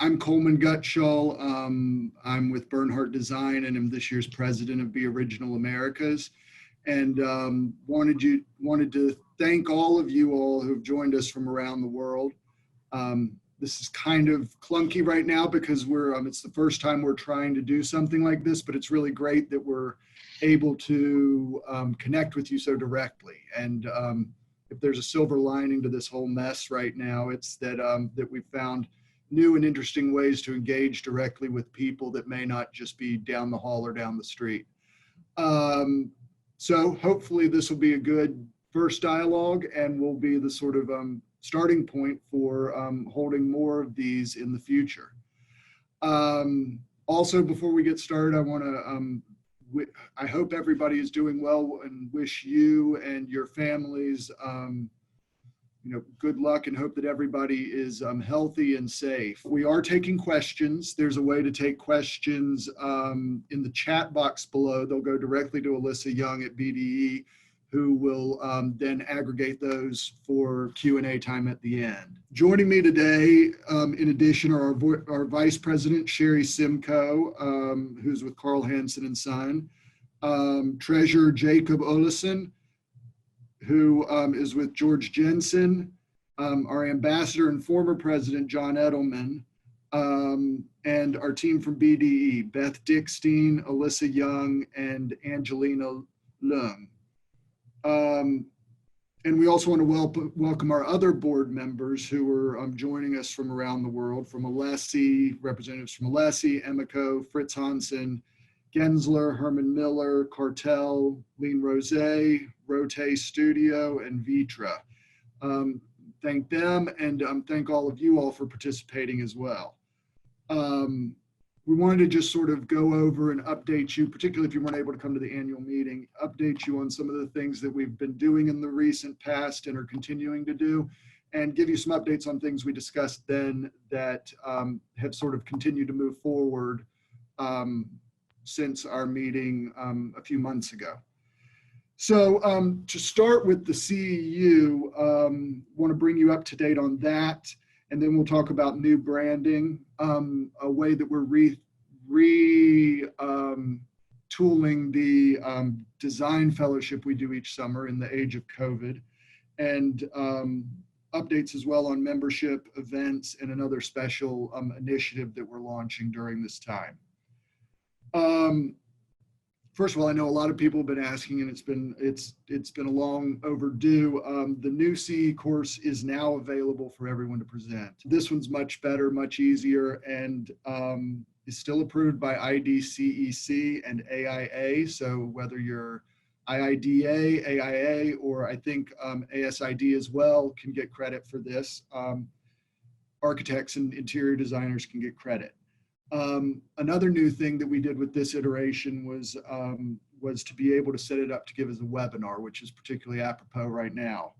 I'm Coleman Gutshall. I'm with Bernhardt Design and am this year's president of Be Original Americas. And wanted to thank all of you all who've joined us from around the world. This is kind of clunky right now because it's the first time we're trying to do something like this, but it's really great that we're able to connect with you so directly. And if there's a silver lining to this whole mess right now, it's that we've found new and interesting ways to engage directly with people that may not just be down the hall or down the street. So hopefully this will be a good first dialogue and will be the sort of starting point for holding more of these in the future. Also, before we get started, I want to, I hope everybody is doing well and wish you and your families good luck and hope that everybody is healthy and safe. We are taking questions. There's a way to take questions in the chat box below. They'll go directly to Alyssa Young at BDE, who will then aggregate those for Q&A time at the end. Joining me today, in addition, are our Vice President, Sherri Simko, who's with Carl Hansen & Son, Treasurer Jakob Olesen, who is with George Jensen, our ambassador and former president, John Edelman, and our team from BDE, Beth Dickstein, Alyssa Young, and Angelina Leung. And we also want to welcome our other board members who are joining us from around the world, from Alessi, representatives from Alessi, Emiko, Fritz Hansen, Gensler, Herman Miller, Cartel, Lean Rose, Rote Studio, and Vitra. Thank them and thank all of you all for participating as well. We wanted to just sort of go over and update you, particularly if you weren't able to come to the annual meeting, update you on some of the things that we've been doing in the recent past and are continuing to do, and give you some updates on things we discussed then that have sort of continued to move forward since our meeting a few months ago. So to start with the CEU, want to bring you up to date on that, and then we'll talk about new branding, a way that we're tooling the design fellowship we do each summer in the age of COVID, and updates as well on membership events and another special initiative that we're launching during this time. First of all, I know a lot of people have been asking, and it's been a long overdue. The new CE course is now available for everyone to present. This one's much better, much easier, and is still approved by IDCEC and AIA. So whether you're IIDA, AIA, or I think ASID as well can get credit for this. Architects and interior designers can get credit. Another new thing that we did with this iteration was to be able to set it up to give as a webinar, which is particularly apropos right now.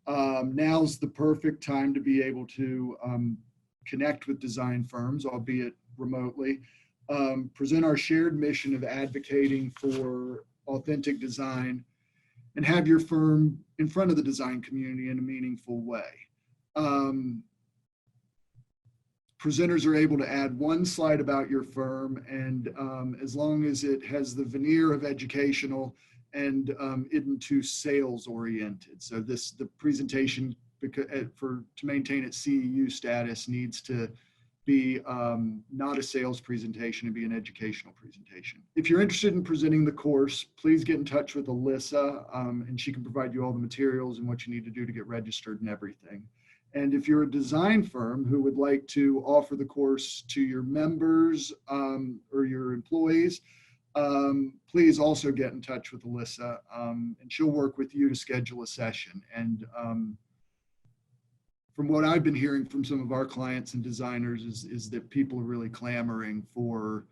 Now's the perfect time to be able to connect with design firms, albeit remotely, present our shared mission of advocating for authentic design, and have your firm in front of the design community in a meaningful way. Presenters are able to add one slide about your firm, and as long as it has the veneer of educational and isn't too sales oriented. So the presentation, to maintain its CEU status, needs to be not a sales presentation and be an educational presentation. If you're interested in presenting the course, please get in touch with Alyssa, and she can provide you all the materials and what you need to do to get registered and everything. And if you're a design firm who would like to offer the course to your members or your employees, please also get in touch with Alyssa, and she'll work with you to schedule a session. And from what I've been hearing from some of our clients and designers is that people are really clamoring for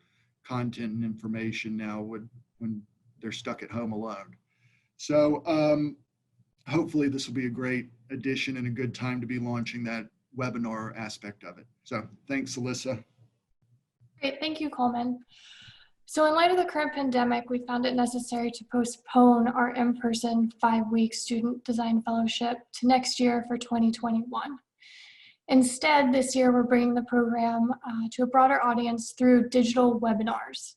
content and information now when they're stuck at home alone. So hopefully this will be a great addition and a good time to be launching that webinar aspect of it. So thanks, Alyssa. Great, thank you, Coleman. So in light of the current pandemic, we found it necessary to postpone our in-person 5-week student design fellowship to next year for 2021. Instead, this year we're bringing the program to a broader audience through digital webinars.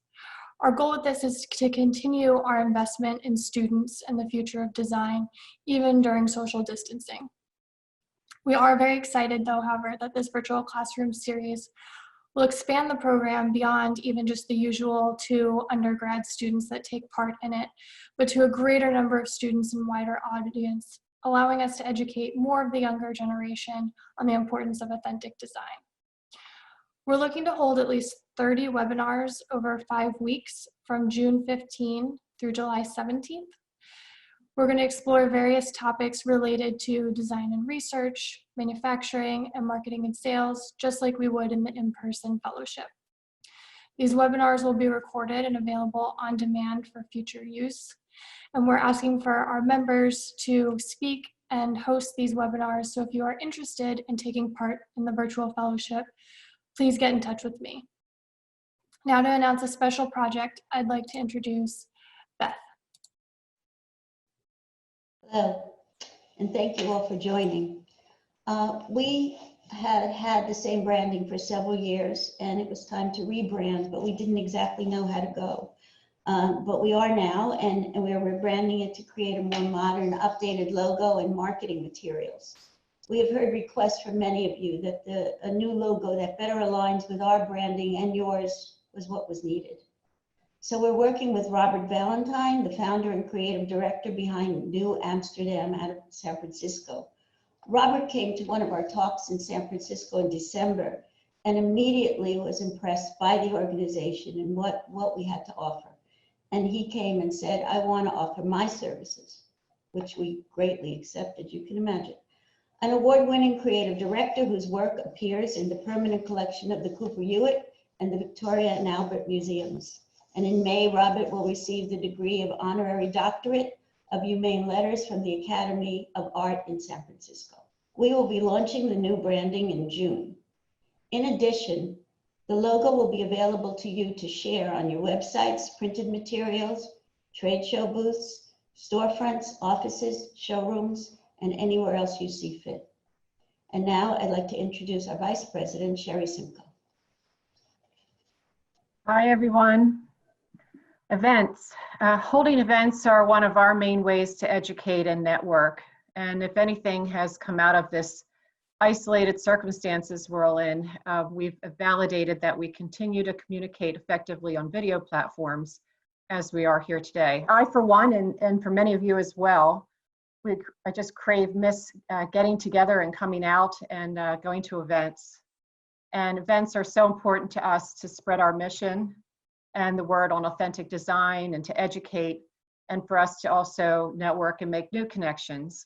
Our goal with this is to continue our investment in students and the future of design, even during social distancing. We are very excited, though, however, that this virtual classroom series will expand the program beyond even just the usual 2 undergrad students that take part in it, but to a greater number of students and wider audience, allowing us to educate more of the younger generation on the importance of authentic design. We're looking to hold at least 30 webinars over 5 weeks from June 15 through July 17th. We're going to explore various topics related to design and research, manufacturing, and marketing and sales, just like we would in the in-person fellowship. These webinars will be recorded and available on demand for future use. And we're asking for our members to speak and host these webinars. So if you are interested in taking part in the virtual fellowship, please get in touch with me. Now to announce a special project, I'd like to introduce Beth. Hello, and thank you all for joining. We had the same branding for several years, and it was time to rebrand, but we didn't exactly know how to go. But we are now, and we're rebranding it to create a more modern, updated logo and marketing materials. We have heard requests from many of you that a new logo that better aligns with our branding and yours was what was needed. So we're working with Robert Valentine, the founder and creative director behind New Amsterdam out of San Francisco. Robert came to one of our talks in San Francisco in December and immediately was impressed by the organization and what we had to offer. And he came and said, I want to offer my services, which we greatly accepted, you can imagine. An award-winning creative director whose work appears in the permanent collection of the Cooper Hewitt and the Victoria and Albert Museums. And in May, Robert will receive the degree of honorary doctorate of humane letters from the Academy of Art in San Francisco. We will be launching the new branding in June. In addition, the logo will be available to you to share on your websites, printed materials, trade show booths, storefronts, offices, showrooms, and anywhere else you see fit. And now I'd like to introduce our Vice President, Sherri Simko. Hi, everyone. Events. Holding events are one of our main ways to educate and network. And if anything has come out of this isolated circumstances we're all in, we've validated that we continue to communicate effectively on video platforms as we are here today. I, for one, and for many of you as well, I just miss getting together and coming out and going to events. And events are so important to us to spread our mission and the word on authentic design and to educate, and for us to also network and make new connections.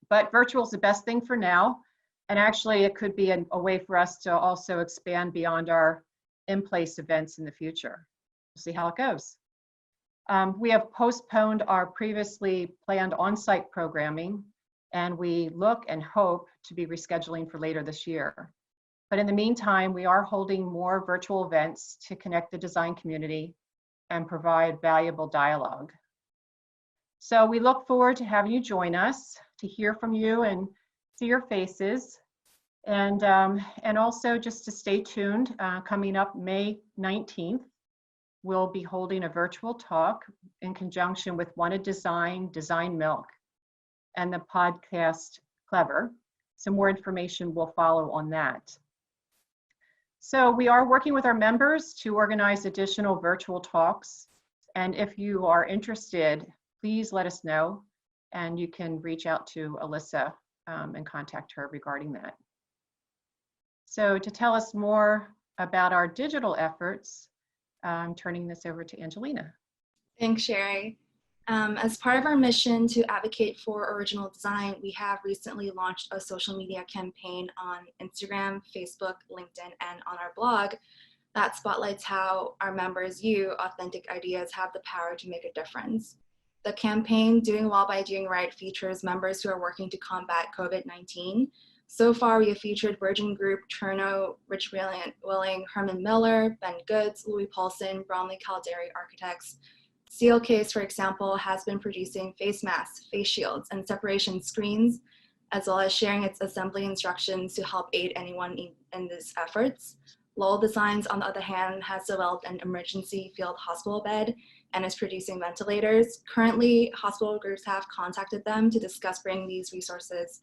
But virtual is the best thing for now. And actually it could be a way for us to also expand beyond our in-place events in the future. We'll see how it goes. We have postponed our previously planned on-site programming, and we look and hope to be rescheduling for later this year. But in the meantime, we are holding more virtual events to connect the design community and provide valuable dialogue. So we look forward to having you join us, to hear from you and see your faces. And also just to stay tuned, coming up May 19th, we'll be holding a virtual talk in conjunction with Wanted Design, Design Milk, and the podcast Clever. Some more information will follow on that. So we are working with our members to organize additional virtual talks. And if you are interested, please let us know. And you can reach out to Alyssa and contact her regarding that. So to tell us more about our digital efforts, I'm turning this over to Angelina. Thanks, Sherri. As part of our mission to advocate for original design, we have recently launched a social media campaign on Instagram, Facebook, LinkedIn, and on our blog that spotlights how our members, authentic ideas, have the power to make a difference. The campaign, Doing Well by Doing Right, features members who are working to combat COVID-19. So far, we have featured Virgin Group, Cherno, Rich Willing, Herman Miller, Ben Goods, Louis Paulson, Bromley Calderi Architects. Steelcase, for example, has been producing face masks, face shields, and separation screens as well as sharing its assembly instructions to help aid anyone in these efforts. Lowell Designs, on the other hand, has developed an emergency field hospital bed and is producing ventilators. Currently, hospital groups have contacted them to discuss bringing these resources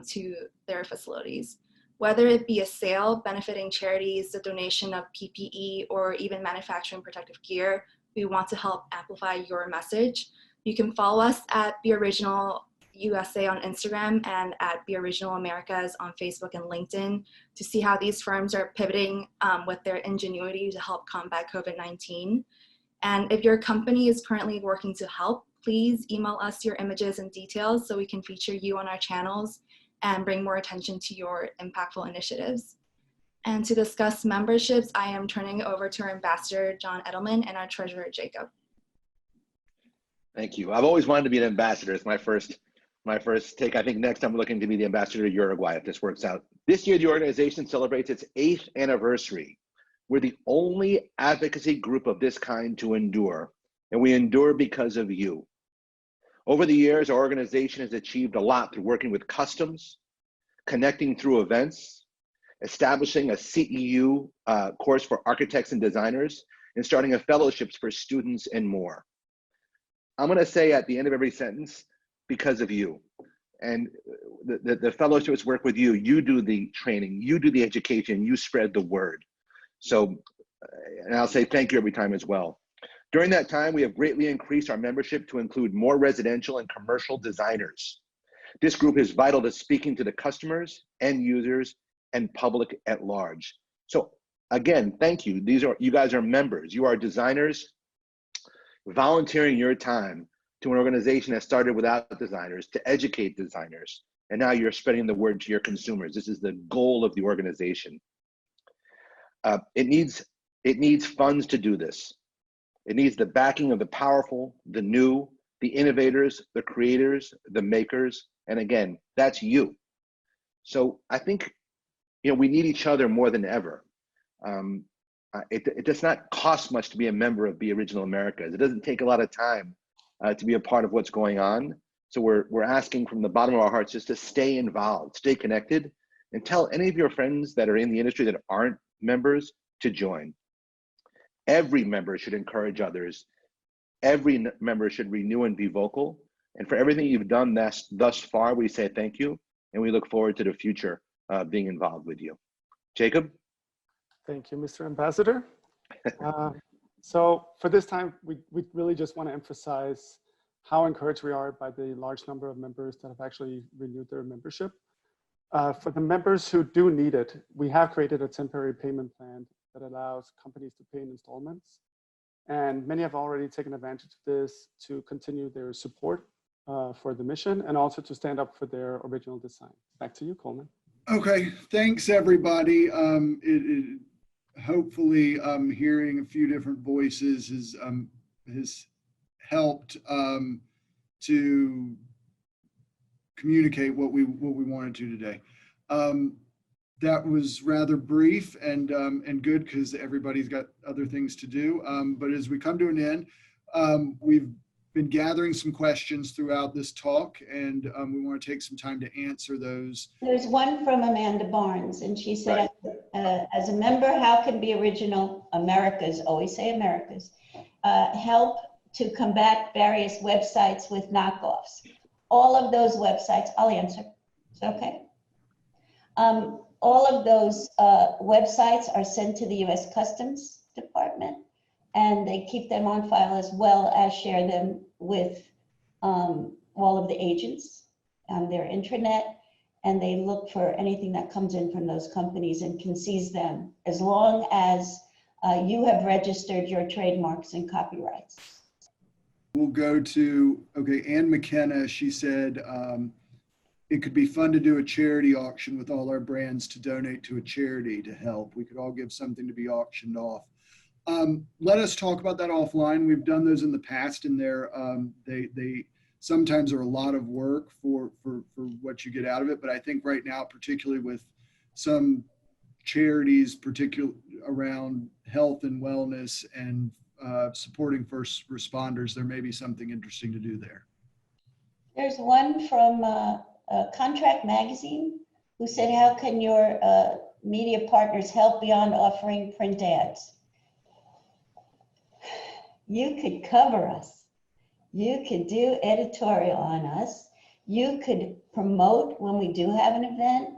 to their facilities. Whether it be a sale benefiting charities, the donation of PPE, or even manufacturing protective gear, we want to help amplify your message. You can follow us at Be Original USA on Instagram and at Be Original Americas on Facebook and LinkedIn to see how these firms are pivoting with their ingenuity to help combat COVID-19. And if your company is currently working to help, please email us your images and details so we can feature you on our channels and bring more attention to your impactful initiatives. And to discuss memberships, I am turning it over to our ambassador, John Edelman, and our treasurer, Jacob. Thank you. I've always wanted to be an ambassador. It's my first take. I think next I'm looking to be the ambassador to Uruguay if this works out. This year, the organization celebrates its 8th anniversary. We're the only advocacy group of this kind to endure, and we endure because of you. Over the years, our organization has achieved a lot through working with customs, connecting through events, establishing a CEU course for architects and designers, and starting a fellowships for students and more. I'm gonna say at the end of every sentence, because of you. And the fellowships work with you. You do the training, you do the education, you spread the word. So, and I'll say thank you every time as well. During that time, we have greatly increased our membership to include more residential and commercial designers. This group is vital to speaking to the customers, end users, and public at large. So again, thank you. You guys are members. You are designers volunteering your time to an organization that started without designers to educate designers. And now you're spreading the word to your consumers. This is the goal of the organization. It needs funds to do this. It needs the backing of the powerful, the new, the innovators, the creators, the makers, and again, that's you. So I think, we need each other more than ever. It does not cost much to be a member of Be Original Americas. It doesn't take a lot of time to be a part of what's going on. So we're asking from the bottom of our hearts just to stay involved, stay connected, and tell any of your friends that are in the industry that aren't members to join. Every member should encourage others. Every member should renew and be vocal. And for everything you've done thus far, we say thank you, and we look forward to the future being involved with you. Jacob? Thank you, Mr. Ambassador. So for this time, we really just want to emphasize how encouraged we are by the large number of members that have actually renewed their membership. For the members who do need it, we have created a temporary payment plan that allows companies to pay in installments. And many have already taken advantage of this to continue their support for the mission and also to stand up for their original design. Back to you, Coleman. Okay, thanks everybody. Hopefully hearing a few different voices has helped to communicate what we wanted to today. That was rather brief and good because everybody's got other things to do. But as we come to an end, we've been gathering some questions throughout this talk, and we want to take some time to answer those. There's one from Amanda Barnes, and she said, as a member, how can Be Original Americas, always say Americas, help to combat various websites with knockoffs? All of those websites, I'll answer, it's okay. All of those websites are sent to the U.S. Customs Department, and they keep them on file as well as share them with all of the agents on their intranet, and they look for anything that comes in from those companies and can seize them as long as you have registered your trademarks and copyrights. We'll go to, okay, Ann McKenna, she said, it could be fun to do a charity auction with all our brands to donate to a charity to help. We could all give something to be auctioned off. Let us talk about that offline. We've done those in the past, and they sometimes are a lot of work for what you get out of it. But I think right now, particularly with some charities, particularly around health and wellness and supporting first responders, there may be something interesting to do there. There's one from Contract Magazine, who said, how can your media partners help beyond offering print ads? You could cover us. You could do editorial on us. You could promote when we do have an event.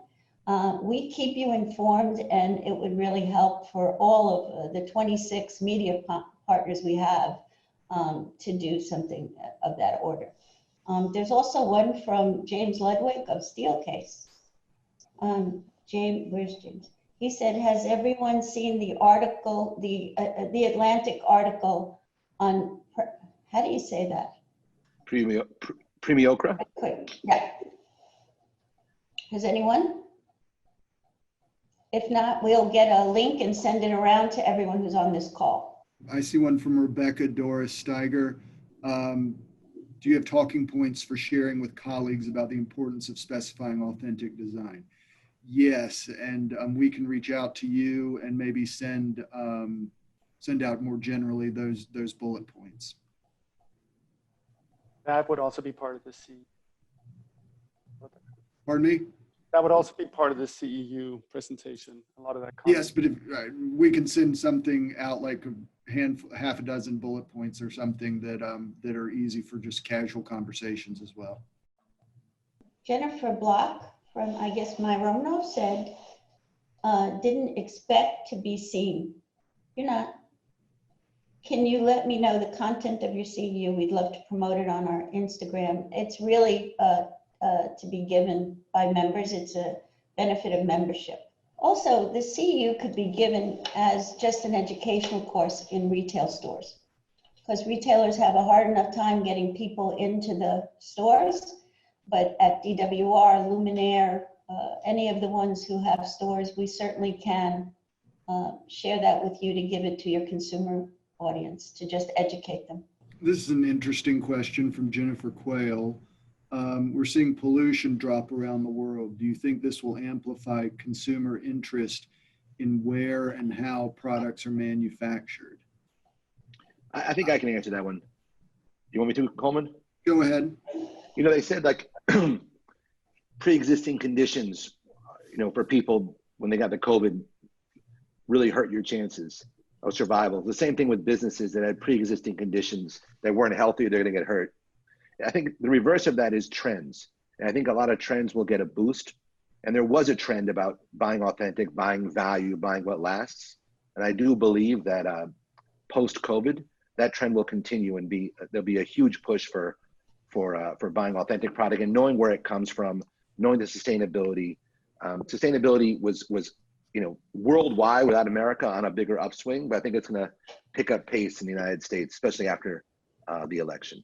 We keep you informed, and it would really help for all of the 26 media partners we have to do something of that order. There's also one from James Ludwig of Steelcase. James, where's James? He said, has everyone seen the article, the Atlantic article on, how do you say that? Premiocra? Yeah. Has anyone? If not, we'll get a link and send it around to everyone who's on this call. I see one from Rebecca Doris Steiger. Do you have talking points for sharing with colleagues about the importance of specifying authentic design? Yes, and we can reach out to you and maybe send out more generally those bullet points. That would also be part of the CEU. Pardon me? That would also be part of the CEU presentation. A lot of that. Yes, but if, we can send something out like half a dozen bullet points or something that are easy for just casual conversations as well. Jennifer Block from, I guess, My Romanov said, didn't expect to be seen. You're not. Can you let me know the content of your CEU? We'd love to promote it on our Instagram. It's really to be given by members. It's a benefit of membership. Also, the CEU could be given as just an educational course in retail stores, because retailers have a hard enough time getting people into the stores. But at DWR, Luminaire, any of the ones who have stores, we certainly can share that with you to give it to your consumer audience, to just educate them. This is an interesting question from Jennifer Quayle. We're seeing pollution drop around the world. Do you think this will amplify consumer interest in where and how products are manufactured? I think I can answer that one. You want me to, Coleman? Go ahead. You know, they said like pre-existing conditions, you know, for people when they got the COVID really hurt your chances of survival. The same thing with businesses that had pre-existing conditions that weren't healthy, they're gonna get hurt. I think the reverse of that is trends. And I think a lot of trends will get a boost. And there was a trend about buying authentic, buying value, buying what lasts. And I do believe that post-COVID, that trend will continue and there'll be a huge push for buying authentic product and knowing where it comes from, knowing the sustainability. Sustainability was you know, worldwide without America on a bigger upswing, but I think it's gonna pick up pace in the United States, especially after the election.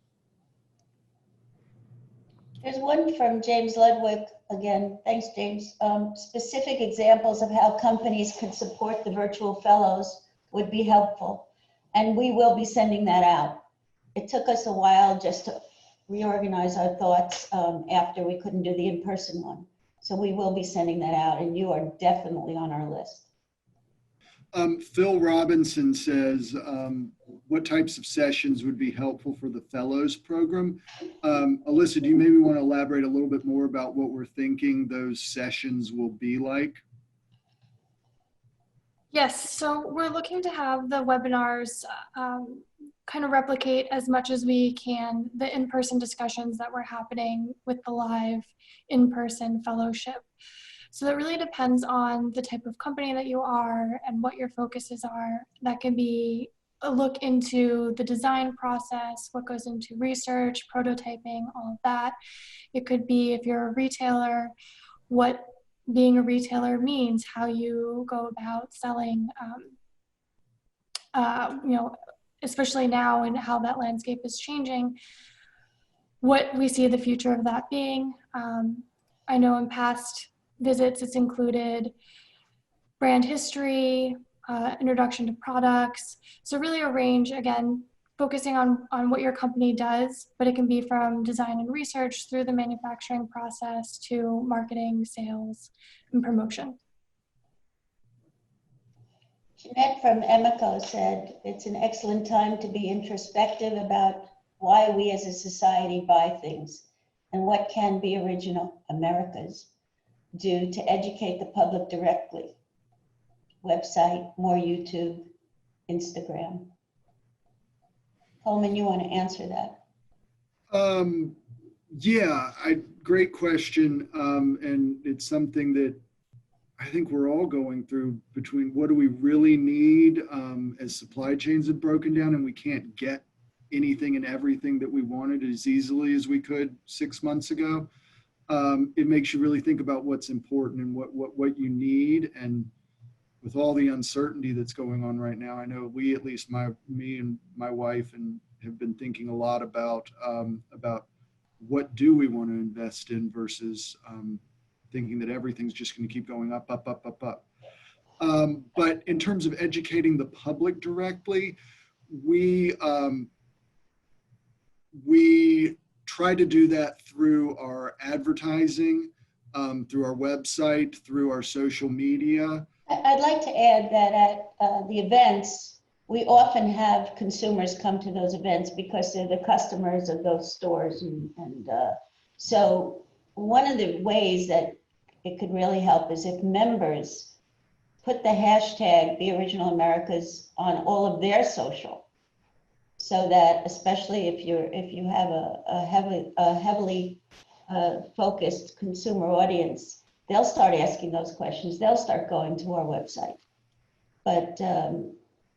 There's one from James Ludwig again. Thanks, James. Specific examples of how companies could support the virtual fellows would be helpful. And we will be sending that out. It took us a while just to reorganize our thoughts after we couldn't do the in-person one. So we will be sending that out, and you are definitely on our list. Phil Robinson says, what types of sessions would be helpful for the Fellows program? Alyssa, do you maybe want to elaborate a little bit more about what we're thinking those sessions will be like? Yes, so we're looking to have the webinars kind of replicate as much as we can the in-person discussions that were happening with the live in-person fellowship. So that really depends on the type of company that you are and what your focuses are. That can be a look into the design process, what goes into research, prototyping, all of that. It could be, if you're a retailer, what being a retailer means, how you go about selling, you know, especially now and how that landscape is changing, what we see the future of that being. I know in past visits, it's included brand history, introduction to products. So really a range, again, focusing on what your company does, but it can be from design and research through the manufacturing process to marketing, sales, and promotion. Jeanette from Emico said, it's an excellent time to be introspective about why we as a society buy things. And what can Be Original Americas do to educate the public directly? Website, more YouTube, Instagram. Coleman, you want to answer that? Yeah, great question. And it's something that I think we're all going through, between what do we really need as supply chains have broken down and we can't get anything and everything that we wanted as easily as we could 6 months ago. It makes you really think about what's important and what you need. And with all the uncertainty that's going on right now, I know we, at least me and my wife, and have been thinking a lot about what do we want to invest in versus thinking that everything's just going to keep going up. But in terms of educating the public directly, we try to do that through our advertising, through our website, through our social media. I'd like to add that at the events, we often have consumers come to those events because they're the customers of those stores. And so one of the ways that it could really help is if members put the hashtag Be Original Americas on all of their social, so that especially if you have a heavily focused consumer audience, they'll start asking those questions. They'll start going to our website. But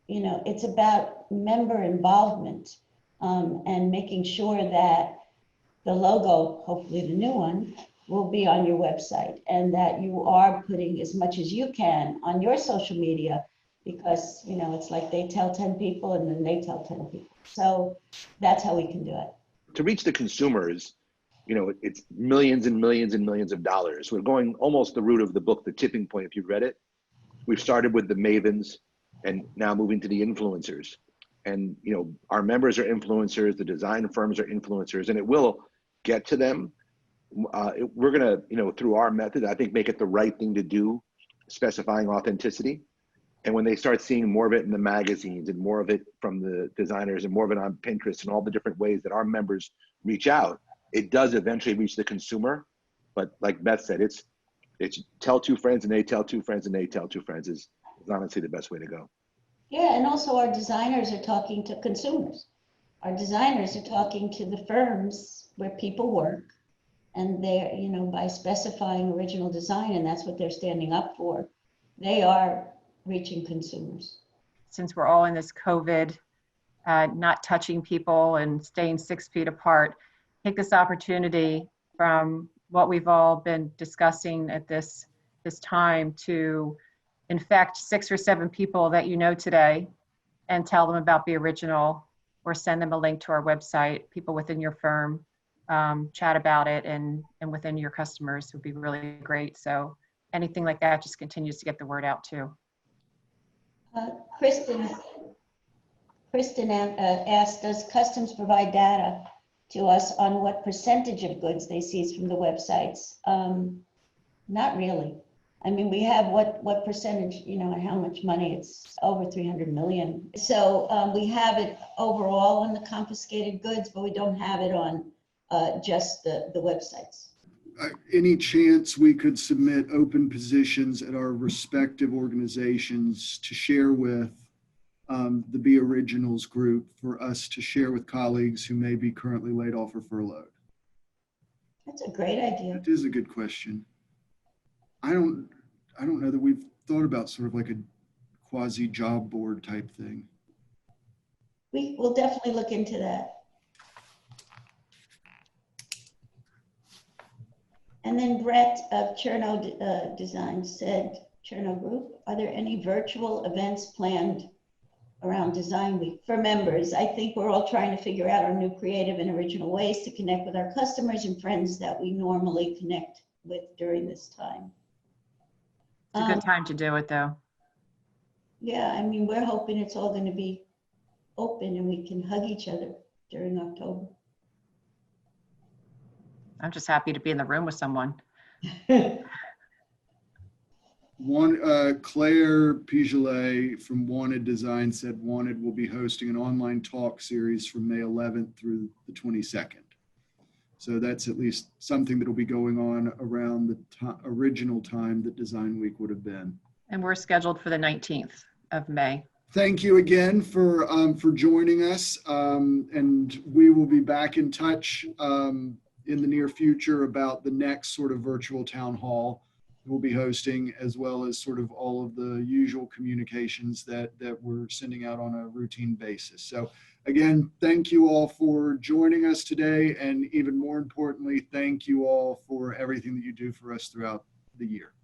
you know, it's about member involvement and making sure that the logo, hopefully the new one, will be on your website, and that you are putting as much as you can on your social media, because, you know, it's like they tell 10 people and then they tell 10 people. So that's how we can do it. To reach the consumers, you know, it's millions and millions and millions of dollars. We're going almost the route of the book, The Tipping Point, if you've read it. We've started with the mavens and now moving to the influencers. And, you know, our members are influencers, the design firms are influencers, and it will get to them. We're gonna, you know, through our method, I think, make it the right thing to do, specifying authenticity. And when they start seeing more of it in the magazines and more of it from the designers and more of it on Pinterest and all the different ways that our members reach out, it does eventually reach the consumer. But like Beth said, it's tell two friends and they tell two friends and they tell two friends is honestly the best way to go. Yeah, and also our designers are talking to consumers. Our designers are talking to the firms where people work, and they're, you know, by specifying original design, and that's what they're standing up for, they are reaching consumers. Since we're all in this COVID, not touching people and staying 6 feet apart, take this opportunity from what we've all been discussing at this time to infect 6 or 7 people that you know today and tell them about Be Original, or send them a link to our website. People within your firm, chat about it, and within your customers would be really great. So anything like that just continues to get the word out too. Kristen asked, does Customs provide data to us on what percentage of goods they seize from the websites? Not really. I mean, we have what percentage, you know, and how much money. It's over 300 million. So we have it overall on the confiscated goods, but we don't have it on just the websites. Any chance we could submit open positions at our respective organizations to share with the Be Originals group, for us to share with colleagues who may be currently laid off or furloughed? That's a great idea. That is a good question. I don't know that we've thought about sort of like a quasi job board type thing. We will definitely look into that. And then Brett of Cherno Design said, Cherno Group, are there any virtual events planned around Design Week for members? I think we're all trying to figure out our new creative and original ways to connect with our customers and friends that we normally connect with during this time. It's a good time to do it though. Yeah, I mean, we're hoping it's all going to be open and we can hug each other during October. I'm just happy to be in the room with someone. Claire Pigelet from Wanted Design said Wanted will be hosting an online talk series from May 11th through the 22nd. So that's at least something that will be going on around the original time that Design Week would have been. And we're scheduled for the 19th of May. Thank you again for joining us, and we will be back in touch in the near future about the next sort of virtual town hall we'll be hosting, as well as sort of all of the usual communications that we're sending out on a routine basis. So again, thank you all for joining us today, and even more importantly, thank you all for everything that you do for us throughout the year.